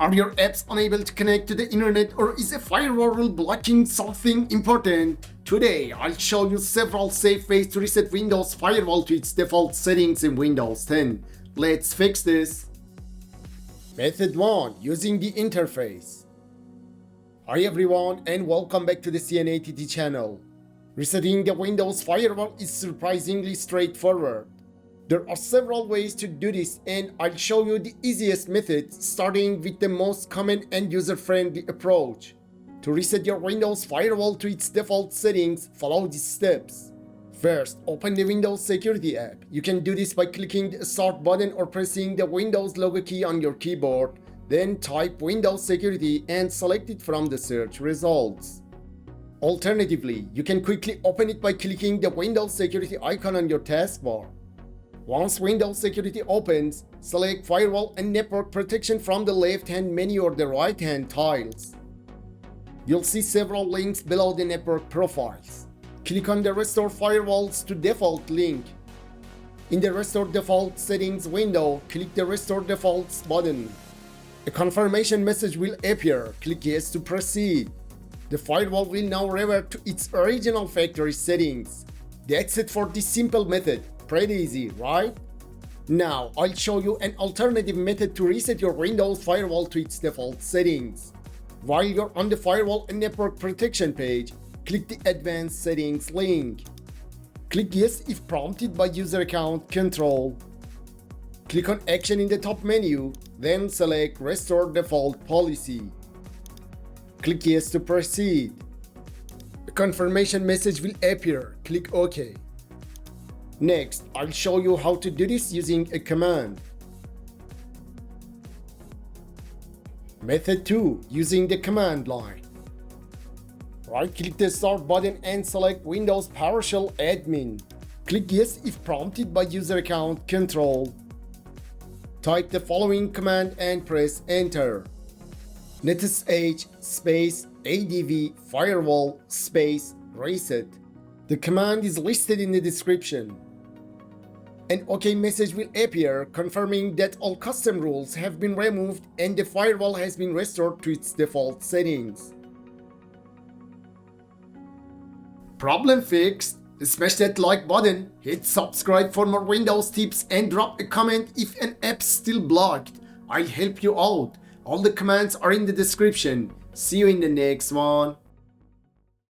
Are your apps unable to connect to the internet, or is a firewall rule blocking something important? Today, I'll show you several safe ways to reset Windows Firewall to its default settings in Windows 10. Let's fix this. Method 1. Using the interface. Hi everyone and welcome back to the CNATT channel. Resetting the Windows Firewall is surprisingly straightforward. There are several ways to do this, and I'll show you the easiest method, starting with the most common and user-friendly approach. To reset your Windows Firewall to its default settings, follow these steps. First, open the Windows Security app. You can do this by clicking the Start button or pressing the Windows logo key on your keyboard. Then type Windows Security and select it from the search results. Alternatively, you can quickly open it by clicking the Windows Security icon on your taskbar. Once Windows Security opens, select Firewall and Network Protection from the left-hand menu or the right-hand tiles. You'll see several links below the network profiles. Click on the Restore Firewalls to Default link. In the Restore Default Settings window, click the Restore Defaults button. A confirmation message will appear. Click Yes to proceed. The firewall will now revert to its original factory settings. That's it for this simple method. Pretty easy, right? Now, I'll show you an alternative method to reset your Windows Firewall to its default settings. While you're on the Firewall and Network Protection page, click the Advanced Settings link. Click Yes if prompted by User Account Control. Click on Action in the top menu, then select Restore Default Policy. Click Yes to proceed. A confirmation message will appear. Click OK. Next, I'll show you how to do this using a command. Method 2. Using the command line. Right-click the Start button and select Windows PowerShell Admin. Click Yes if prompted by User Account Control. Type the following command and press Enter. netsh space advfirewall space reset. The command is listed in the description. An OK message will appear confirming that all custom rules have been removed and the firewall has been restored to its default settings. Problem fixed? Smash that like button, hit subscribe for more Windows tips, and drop a comment if an app's still blocked. I'll help you out. All the commands are in the description. See you in the next one.